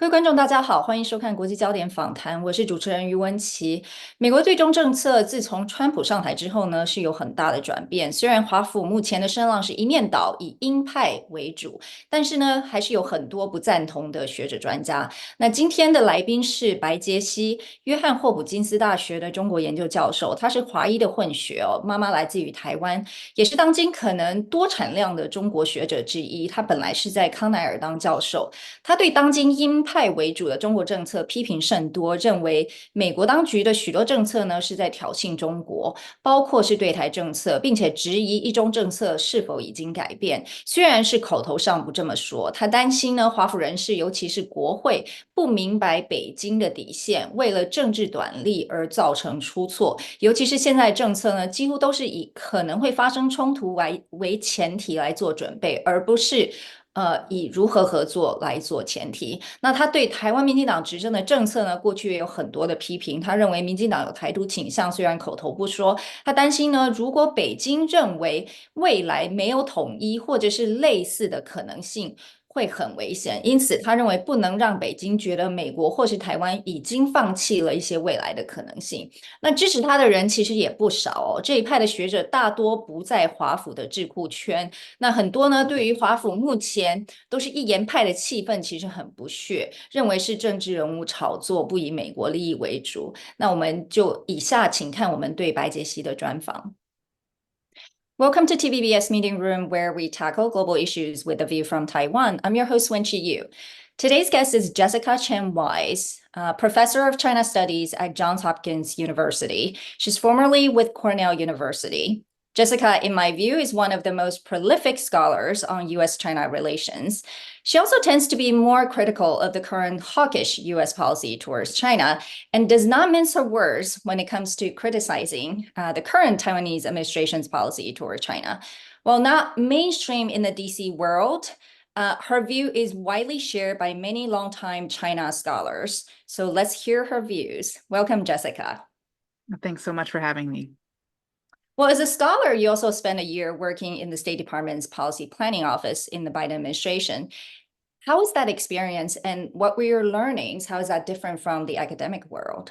各位观众，大家好，欢迎收看国际焦点访谈，我是主持人于文琪。美国对中政策自从川普上台之后呢，是有很大的转变。虽然华府目前的声浪是一面倒，以鹰派为主，但是呢，还是有很多不赞同的学者专家。那今天的来宾是白洁曦，约翰霍普金斯大学的中国研究教授，他是华裔的混血哦，妈妈来自于台湾，也是当今可能多产量的中国学者之一。他本来是在康奈尔当教授。他对当今鹰派为主的中国政策批评甚多，认为美国当局的许多政策呢是在挑衅中国，包括是对台政策，并且质疑一中政策是否已经改变。虽然是口头上不这么说，他担心呢华府人士，尤其是国会不明白北京的底线，为了政治短利而造成出错。尤其是现在的政策呢，几乎都是以可能会发生冲突为前提来做准备，而不是以如何合作来做前提。那他对台湾民进党执政的政策呢，过去也有很多的批评。他认为民进党有台独倾向，虽然口头不说。他担心呢，如果北京认为未来没有统一或者是类似的可能性，会很危险，因此他认为不能让北京觉得美国或是台湾已经放弃了一些未来的可能性。那支持他的人其实也不少哦，这一派的学者大多不在华府的智库圈，那很多呢，对于华府目前都是一言派的气氛，其实很不屑，认为是政治人物炒作，不以美国利益为主。那我们就以下请看我们对白洁曦的专访。Welcome to TVBS Meeting Room, where we tackle global issues with a view from Taiwan. I'm your host, Wenqi Yu. Today's guest is Jessica Chen Wise, professor of China Studies at Johns Hopkins University. She's formerly with Cornell University. Jessica, in my view, is one of the most prolific scholars on US-China relations. She also tends to be more critical of the current hawkish US policy towards China and does not mince her words when it comes to criticizing the current Taiwanese administration's policy toward China. While not mainstream in the DC world, her view is widely shared by many longtime China scholars. So let's hear her views. Welcome, Jessica. Thanks so much for having me. Well, as a scholar, you also spent a year working in the State Department's policy planning office in the Biden administration. How was that experience, and what were your learnings? How is that different from the academic world?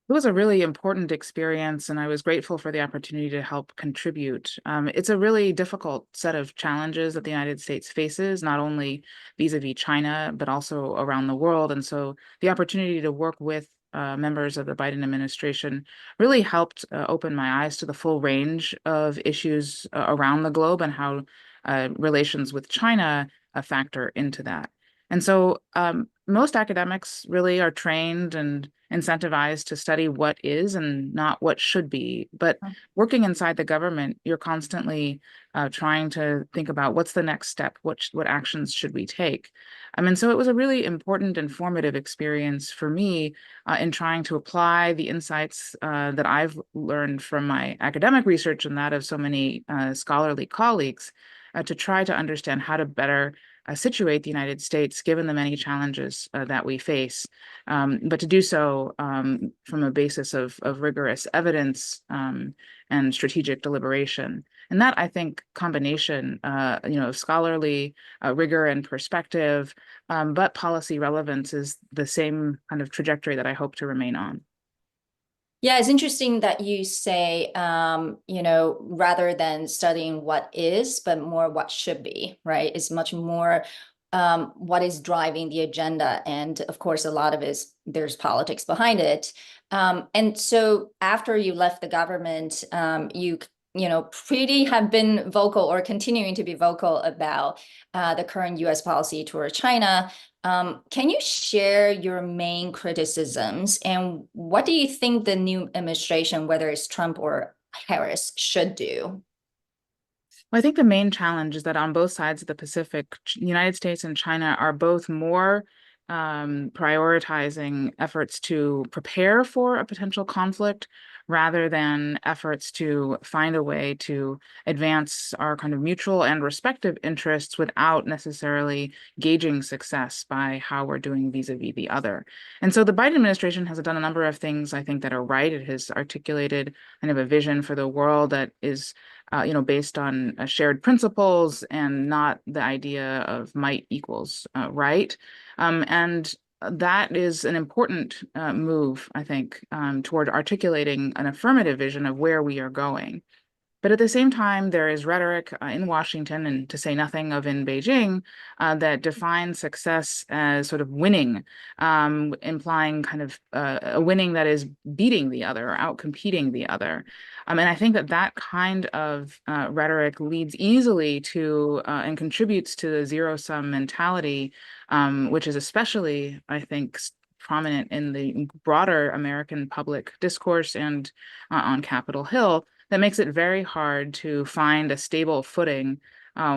It was a really important experience, and I was grateful for the opportunity to help contribute. It's a really difficult set of challenges that the United States faces, not only vis-a-vis China, but also around the world. And so the opportunity to work with members of the Biden administration really helped open my eyes to the full range of issues around the globe and how relations with China factor into that. And so most academics really are trained and incentivized to study what is and not what should be. But working inside the government, you're constantly trying to think about what's the next step, what actions should we take. And so it was a really important and formative experience for me in trying to apply the insights that I've learned from my academic research and that of so many scholarly colleagues to try to understand how to better situate the United States given the many challenges that we face, but to do so from a basis of rigorous evidence and strategic deliberation. And that, I think, combination, of scholarly rigor and perspective, but policy relevance is the same kind of trajectory that I hope to remain on. Yeah, it's interesting that you say, rather than studying what is, but more what should be, right? It's much more what is driving the agenda. And of course, a lot of it is there's politics behind it. And so after you left the government, you pretty have been vocal or continuing to be vocal about the current US policy toward China. Can you share your main criticisms and what do you think the new administration, whether it's Trump or Harris, should do? Well, I think the main challenge is that on both sides of the Pacific, the United States and China are both more prioritizing efforts to prepare for a potential conflict rather than efforts to find a way to advance our kind of mutual and respective interests without necessarily gauging success by how we're doing vis-a-vis the other. And so the Biden administration has done a number of things I think that are right. It has articulated kind of a vision for the world that is based on shared principles and not the idea of might equals right. And that is an important move, I think, toward articulating an affirmative vision of where we are going. But at the same time, there is rhetoric in Washington, and to say nothing of in Beijing, that defines success as sort of winning, implying kind of a winning that is beating the other or outcompeting the other. And I think that that kind of rhetoric leads easily to and contributes to the zero-sum mentality, which is especially, I think, prominent in the broader American public discourse and on Capitol Hill, that makes it very hard to find a stable footing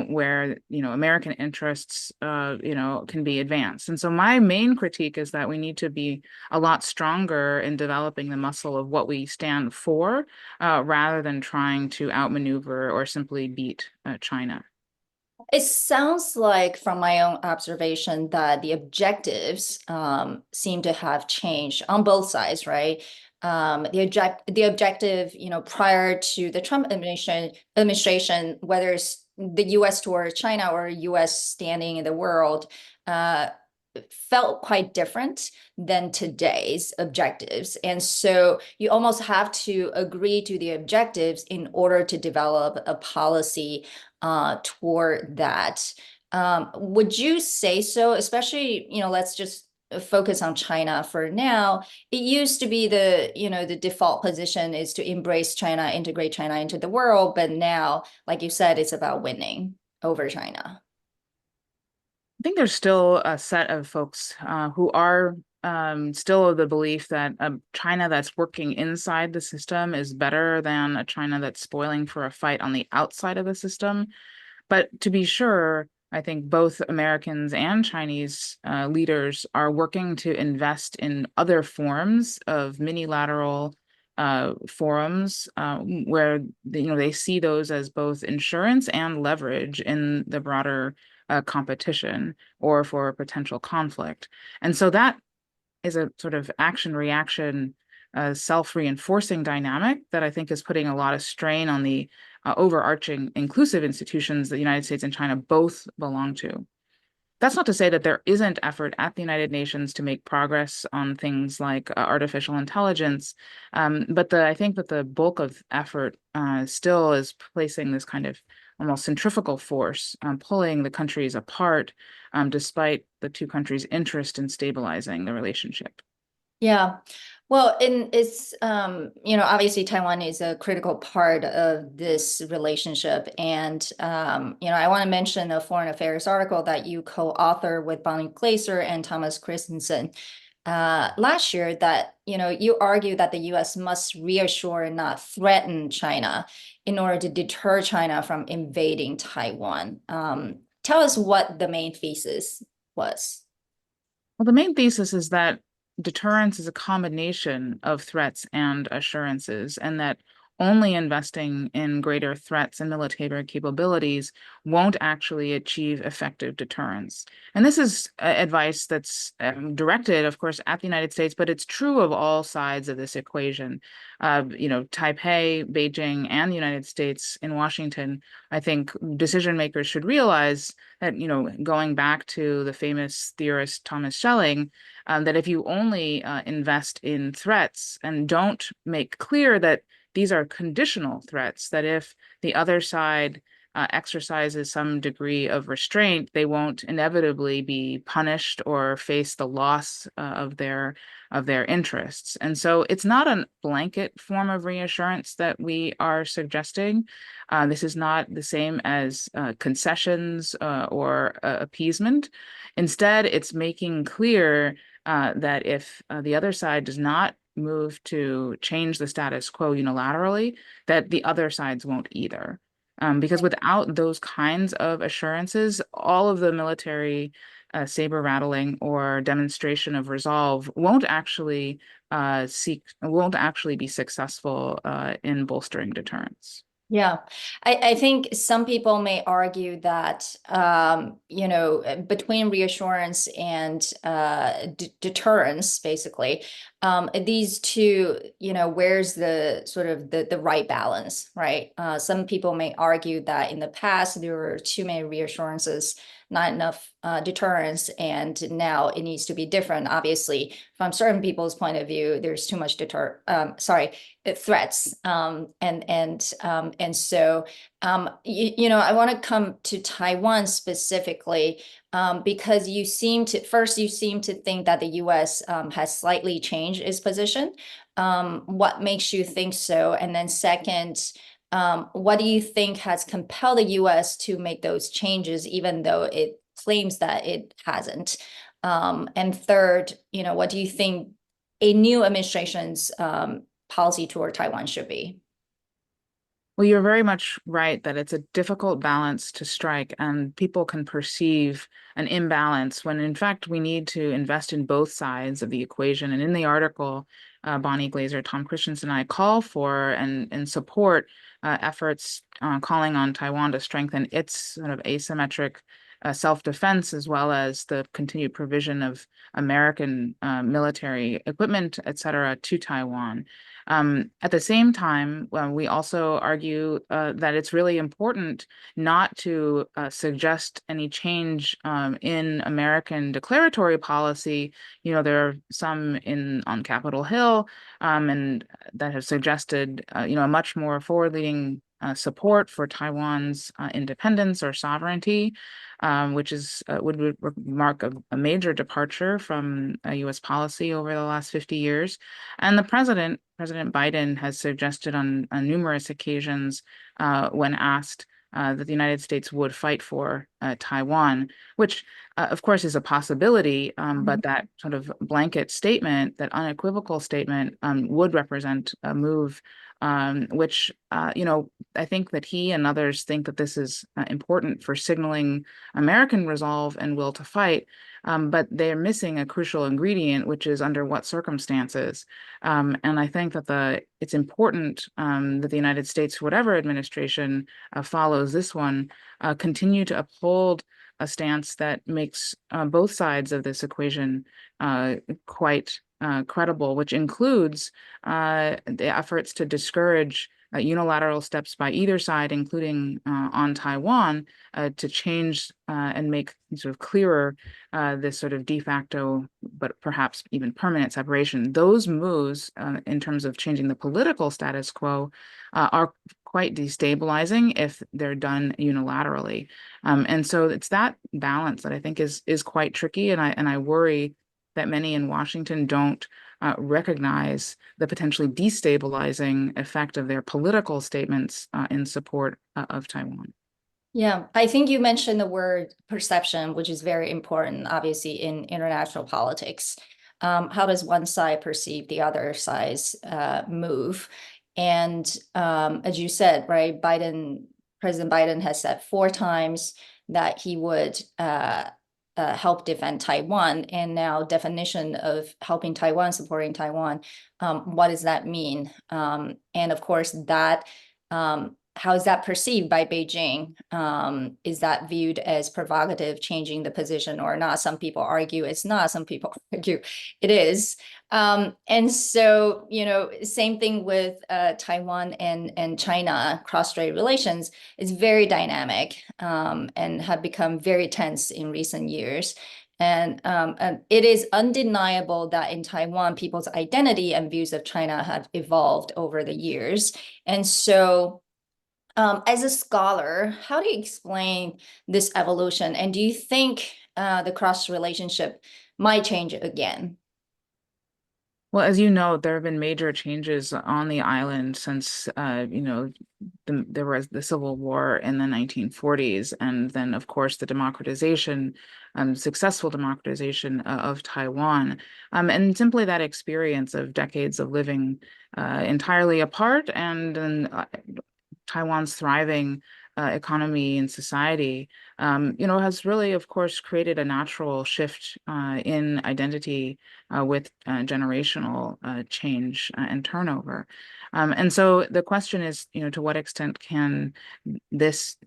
where American interests can be advanced. And so my main critique is that we need to be a lot stronger in developing the muscle of what we stand for, rather than trying to outmaneuver or simply beat China. It sounds like, from my own observation, that the objectives seem to have changed on both sides, right? The objective, prior to the Trump administration, whether it's the U.S. toward China or U.S. standing in the world, felt quite different than today's objectives. And so you almost have to agree to the objectives in order to develop a policy toward that. Would you say so? Especially, let's just focus on China for now. It used to be the default position is to embrace China, integrate China into the world. But now, like you said, it's about winning over China. I think there's still a set of folks who are still of the belief that a China that's working inside the system is better than a China that's spoiling for a fight on the outside of the system. But to be sure, I think both Americans and Chinese leaders are working to invest in other forms of minilateral forums where they see those as both insurance and leverage in the broader competition or for potential conflict. And so that is a sort of action reaction, self-reinforcing dynamic that I think is putting a lot of strain on the overarching inclusive institutions that the United States and China both belong to. That's not to say that there isn't effort at the United Nations to make progress on things like artificial intelligence, but I think that the bulk of effort still is placing this kind of almost centrifugal force, pulling the countries apart, despite the two countries' interest in stabilizing the relationship. Yeah. Well, it's obviously Taiwan is a critical part of this relationship. And I want to mention a foreign affairs article that you co-author with Bonnie Glaser and Thomas Christensen last year, that you argue that the US must reassure and not threaten China in order to deter China from invading Taiwan. Tell us what the main thesis was. Well, the main thesis is that deterrence is a combination of threats and assurances, and that only investing in greater threats and military capabilities won't actually achieve effective deterrence. And this is advice that's directed, of course, at the United States, but it's true of all sides of this equation. Taipei, Beijing, and the United States in Washington, I think decision makers should realize that, going back to the famous theorist Thomas Schelling, that if you only invest in threats and don't make clear that these are conditional threats, that if the other side exercises some degree of restraint, they won't inevitably be punished or face the loss of their interests. And so it's not a blanket form of reassurance that we are suggesting. This is not the same as concessions or appeasement. Instead, it's making clear that if the other side does not move to change the status quo unilaterally, that the other sides won't either. Because without those kinds of assurances, all of the military saber rattling or demonstration of resolve won't actually be successful in bolstering deterrence. Yeah, I think some people may argue that, between reassurance and deterrence, basically, these two, where's the sort of the right balance, right? Some people may argue that in the past there were too many reassurances, not enough deterrence, and now it needs to be different. Obviously, from certain people's point of view, there's too much threats, and so I want to come to Taiwan specifically, because you seem to think that the U.S. Has slightly changed its position. What makes you think so? And then second, what do you think has compelled the U.S. to make those changes, even though it claims that it hasn't? And third, what do you think a new administration's policy toward Taiwan should be? Well, you're very much right that it's a difficult balance to strike, and people can perceive an imbalance when, in fact, we need to invest in both sides of the equation. And in the article, Bonnie Glaser, Tom Christensen, and I call for and support efforts calling on Taiwan to strengthen its sort of asymmetric self-defense, as well as the continued provision of American military equipment, et cetera, to Taiwan. At the same time, we also argue that it's really important not to suggest any change in American declaratory policy. There are some on Capitol Hill and that have suggested, a much more forward-leaning support for Taiwan's independence or sovereignty, which would mark a major departure from U.S. policy over the last 50 years. And President Biden, has suggested on numerous occasions when asked that the United States would fight for Taiwan, which of course is a possibility, but that sort of blanket statement, that unequivocal statement, would represent a move which, I think that he and others think that this is important for signaling American resolve and will to fight, but they're missing a crucial ingredient, which is under what circumstances. And I think that it's important that the United States, whatever administration follows this one, continue to uphold a stance that makes both sides of this equation quite credible, which includes the efforts to discourage unilateral steps by either side, including on Taiwan, to change and make sort of clearer this sort of de facto, but perhaps even permanent separation. Those moves, in terms of changing the political status quo, are quite destabilizing if they're done unilaterally. And so it's that balance that I think is quite tricky, and I worry that many in Washington don't recognize the potentially destabilizing effect of their political statements in support of Taiwan. Yeah, I think you mentioned the word perception, which is very important, obviously, in international politics. How does one side perceive the other side's move? And as you said, right, President Biden has said 4 times that he would help defend Taiwan, and now definition of helping Taiwan, supporting Taiwan, what does that mean? And of course, that how is that perceived by Beijing? Is that viewed as provocative, changing the position or not? Some people argue it's not, some people argue it is. And so, same thing with Taiwan and China cross-strait relations is very dynamic and have become very tense in recent years. And it is undeniable that in Taiwan, people's identity and views of China have evolved over the years. And so, as a scholar, how do you explain this evolution? And do you think the cross relationship might change again? Well, as you know, there have been major changes on the island since, there was the Civil War in the 1940s, and then, of course, the democratization, successful democratization of Taiwan. And simply that experience of decades of living entirely apart, and then Taiwan's thriving economy and society, has really, of course, created a natural shift in identity with generational change and turnover. And so the question is, to what extent can this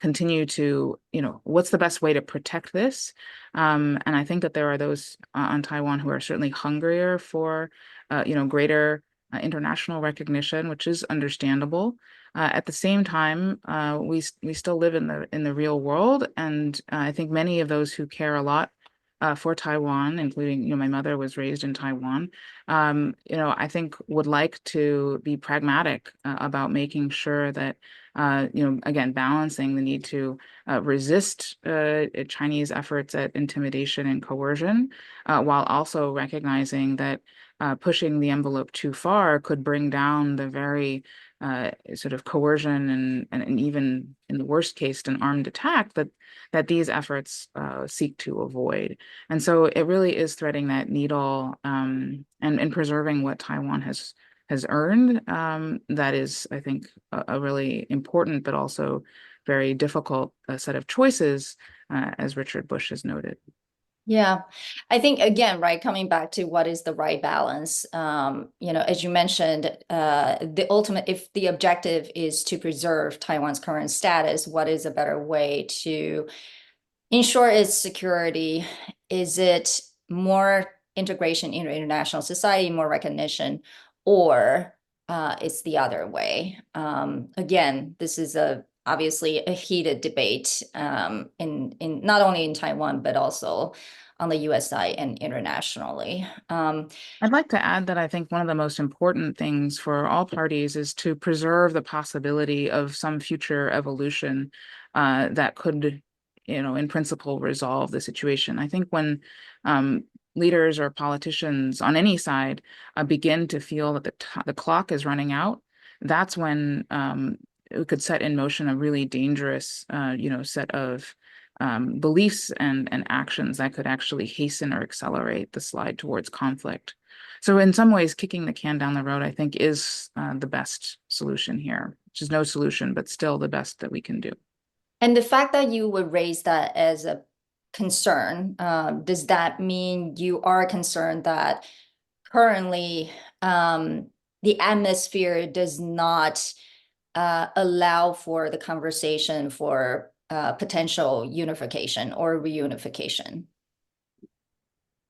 continue to, what's the best way to protect this? And I think that there are those on Taiwan who are certainly hungrier for, greater international recognition, which is understandable. At the same time, we still live in the real world, and I think many of those who care a lot for Taiwan, including, my mother was raised in Taiwan, I think would like to be pragmatic about making sure that, again, balancing the need to resist Chinese efforts at intimidation and coercion, while also recognizing that pushing the envelope too far could bring down the very sort of coercion and even in the worst case, an armed attack that these efforts seek to avoid. And so it really is threading that needle and preserving what Taiwan has earned. That is, I think, a really important but also very difficult set of choices, as Richard Bush has noted. Yeah, I think again, right, coming back to what is the right balance, as you mentioned, the ultimate, if the objective is to preserve Taiwan's current status, what is a better way to ensure its security? Is it more integration into international society, more recognition, or it's the other way? Again, this is obviously a heated debate in not only in Taiwan, but also on the US side and internationally. I'd like to add that I think one of the most important things for all parties is to preserve the possibility of some future evolution that could, in principle, resolve the situation. I think when leaders or politicians on any side begin to feel that the clock is running out, that's when it could set in motion a really dangerous, set of beliefs and actions that could actually hasten or accelerate the slide towards conflict. So in some ways, kicking the can down the road, I think, is the best solution here, which is no solution, but still the best that we can do. And the fact that you would raise that as a concern, does that mean you are concerned that currently the atmosphere does not allow for the conversation for potential unification or reunification?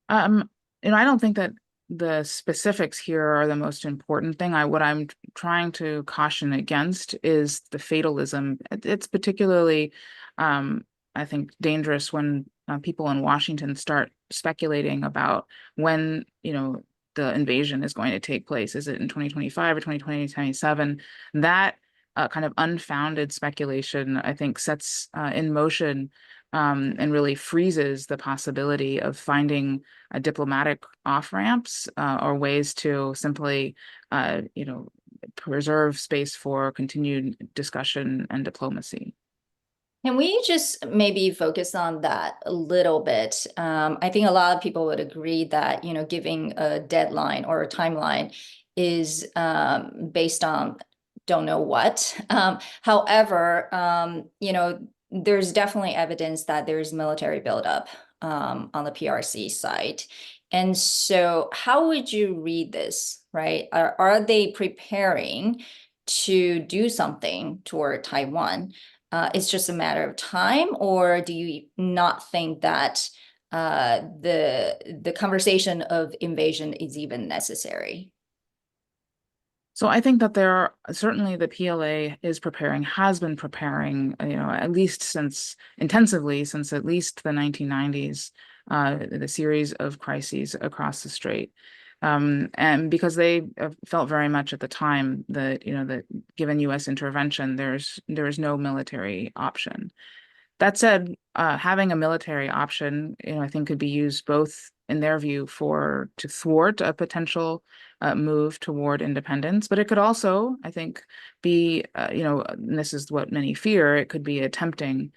I don't think that the specifics here are the most important thing. What I'm trying to caution against is the fatalism. It's particularly, I think, dangerous when people in Washington start speculating about when, the invasion is going to take place. Is it in 2025 or 2027? That kind of unfounded speculation, I think, sets in motion and really freezes the possibility of finding diplomatic off-ramps or ways to simply, preserve space for continued discussion and diplomacy. Can we just maybe focus on that a little bit? I think a lot of people would agree that, giving a deadline or a timeline is based on don't know what. However, there's definitely evidence that there's military buildup on the PRC side. And so how would you read this, right? Are they preparing to do something toward Taiwan? It's just a matter of time, or do you not think that the conversation of invasion is even necessary? So I think that there are certainly the PLA is preparing, has been preparing, at least intensively since at least the 1990s, the series of crises across the strait. And because they felt very much at the time that, that given US intervention, there's no military option. That said, having a military option, I think could be used both in their view to thwart a potential move toward independence, but it could also, I think, be, and this is what many fear, it could be a tempting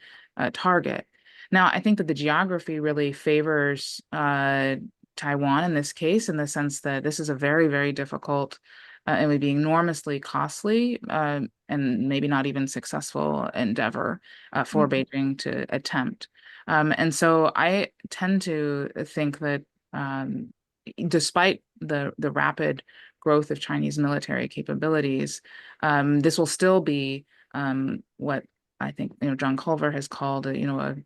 target. Now, I think that the geography really favors Taiwan in this case, in the sense that this is a very, very difficult it would be enormously costly and maybe not even successful endeavor for Beijing to attempt. And so I tend to think that despite the rapid growth of Chinese military capabilities, this will still be what I think John Culver has called a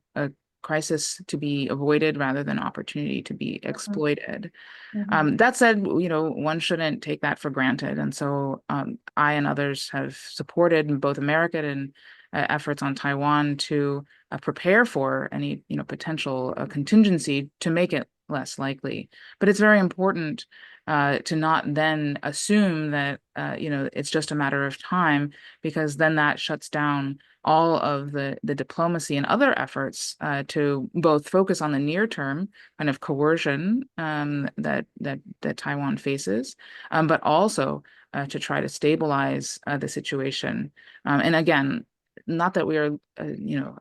crisis to be avoided rather than opportunity to be exploited. That said, one shouldn't take that for granted. And so I and others have supported both American efforts on Taiwan to prepare for any potential contingency to make it less likely. But it's very important to not then assume that it's just a matter of time, because then that shuts down all of the diplomacy and other efforts to both focus on the near term kind of coercion that Taiwan faces, but also to try to stabilize the situation. And again, not that we are,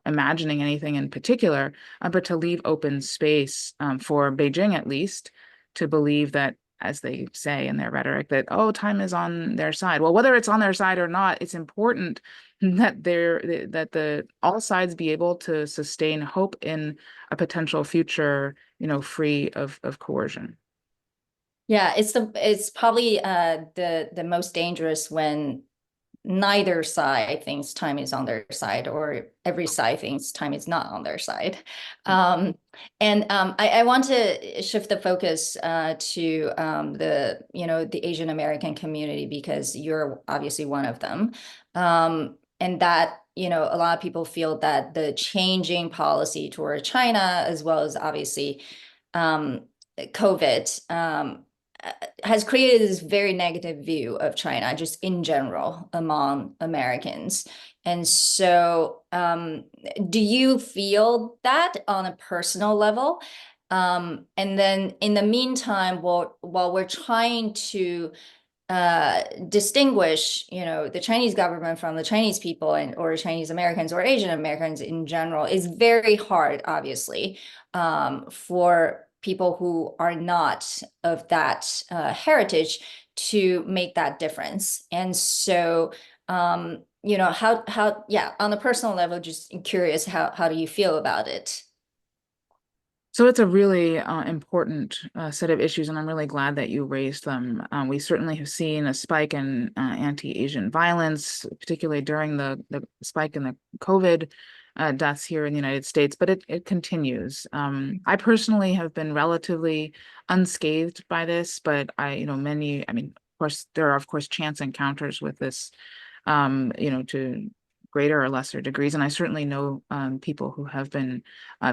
imagining anything in particular, but to leave open space for Beijing, at least, to believe that, as they say in their rhetoric, that, oh, time is on their side. Well, whether it's on their side or not, it's important that all sides be able to sustain hope in a potential future, free of coercion. Yeah, it's probably the most dangerous when neither side thinks time is on their side, or every side thinks time is not on their side. I want to shift the focus to the Asian American community, because you're obviously one of them, and that a lot of people feel that the changing policy toward China, as well as obviously COVID, has created this very negative view of China, just in general, among Americans. And so do you feel that on a personal level? And then in the meantime, while we're trying to distinguish, the Chinese government from the Chinese people, or Chinese Americans or Asian Americans in general, is very hard, obviously, for people who are not of that heritage to make that difference. And so, how, on a personal level, just curious, how do you feel about it? So it's a really important set of issues, and I'm really glad that you raised them. We certainly have seen a spike in anti-Asian violence, particularly during the spike in the COVID deaths here in the United States, but it continues. I personally have been relatively unscathed by this, but of course, there are, of course, chance encounters with this, to greater or lesser degrees. And I certainly know people who have been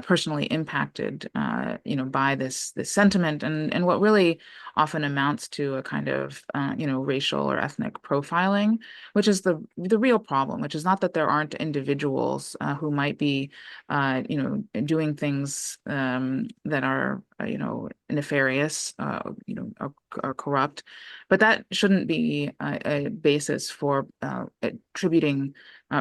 personally impacted, by this sentiment, and what really often amounts to a kind of, racial or ethnic profiling, which is the real problem. Which is not that there aren't individuals who might be, doing things that are, nefarious, or corrupt, but that shouldn't be a basis for attributing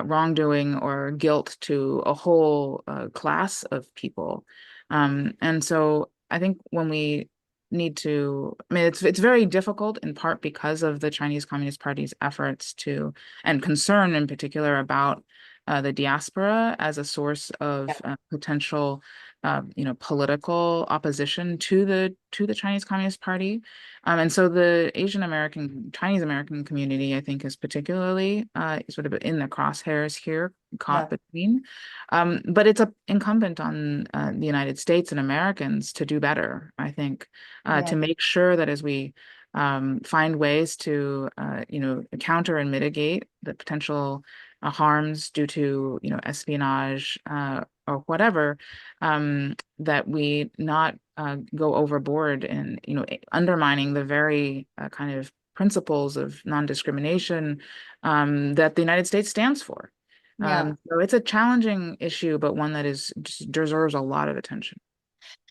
wrongdoing or guilt to a whole class of people. And so I think when we need to, it's very difficult, in part because of the Chinese Communist Party's efforts to, and concern in particular about the diaspora as a source of potential political opposition to the Chinese Communist Party. And so the Chinese American community, I think, is particularly sort of in the crosshairs here, caught between. But it's incumbent on the United States and Americans to do better, I think, to make sure that as we find ways to, counter and mitigate the potential harms due to, espionage or whatever, that we not go overboard in, undermining the very kind of principles of non-discrimination that the United States stands for. So it's a challenging issue, but one that just deserves a lot of attention.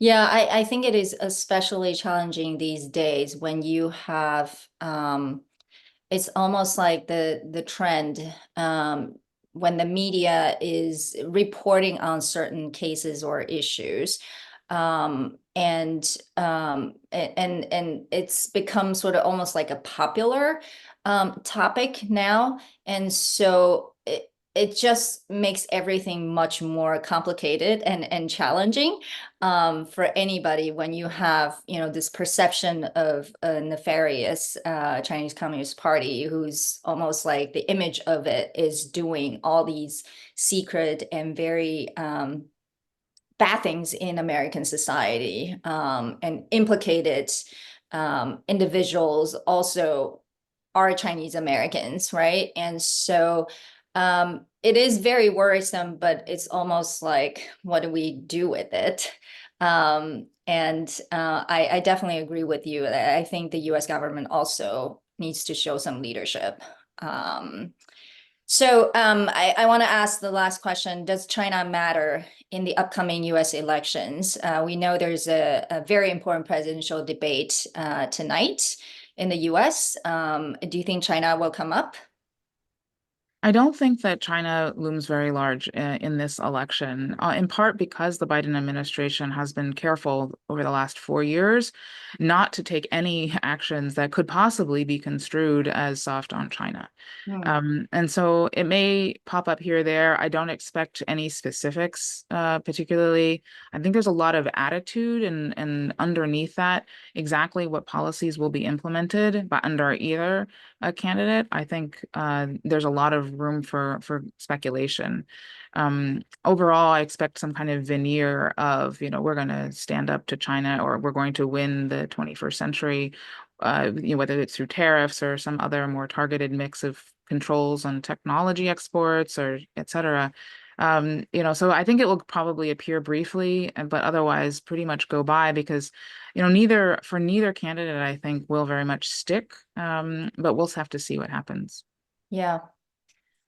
Yeah, I think it is especially challenging these days when you have it's almost like the trend, when the media is reporting on certain cases or issues, And it's become sort of almost like a popular topic now. And so it just makes everything much more complicated and challenging for anybody when you have, this perception of a nefarious Chinese Communist Party who's almost like the image of it is doing all these secret and very bad things in American society, and implicated individuals also are Chinese Americans, right? And so it is very worrisome, but it's almost like, what do we do with it? And I definitely agree with you. I think the US government also needs to show some leadership. So I want to ask the last question. Does China matter in the upcoming US elections? We know there's a very important presidential debate tonight in the US. Do you think China will come up? I don't think that China looms very large in this election, in part because the Biden administration has been careful over the last 4 years not to take any actions that could possibly be construed as soft on China. And so it may pop up here or there. I don't expect any specifics, particularly. I think there's a lot of attitude and underneath that, exactly what policies will be implemented by under either candidate. I think there's a lot of room for speculation. Overall, I expect some kind of veneer of, we're going to stand up to China, or we're going to win the 21st century, whether it's through tariffs or some other more targeted mix of controls on technology exports or et cetera. So I think it will probably appear briefly, but otherwise pretty much go by, because, neither candidate, I think, will very much stick. But we'll have to see what happens. Yeah.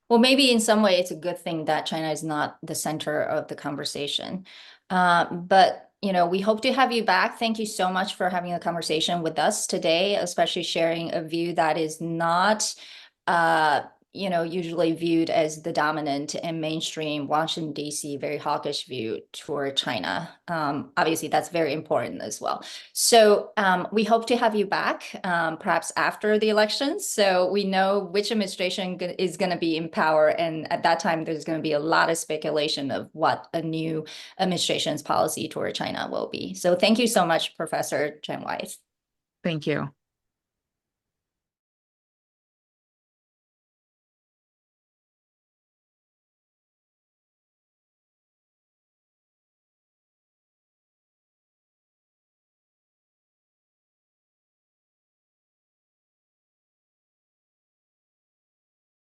Well, maybe in some way it's a good thing that China is not the center of the conversation. But, we hope to have you back. Thank you so much for having a conversation with us today, especially sharing a view that is not, usually viewed as the dominant and mainstream Washington, D.C., very hawkish view toward China. Obviously, that's very important as well. So we hope to have you back, perhaps after the elections, so we know which administration is going to be in power. And at that time, there's going to be a lot of speculation of what a new administration's policy toward China will be. So thank you so much, Professor Chen Weiss. Thank you.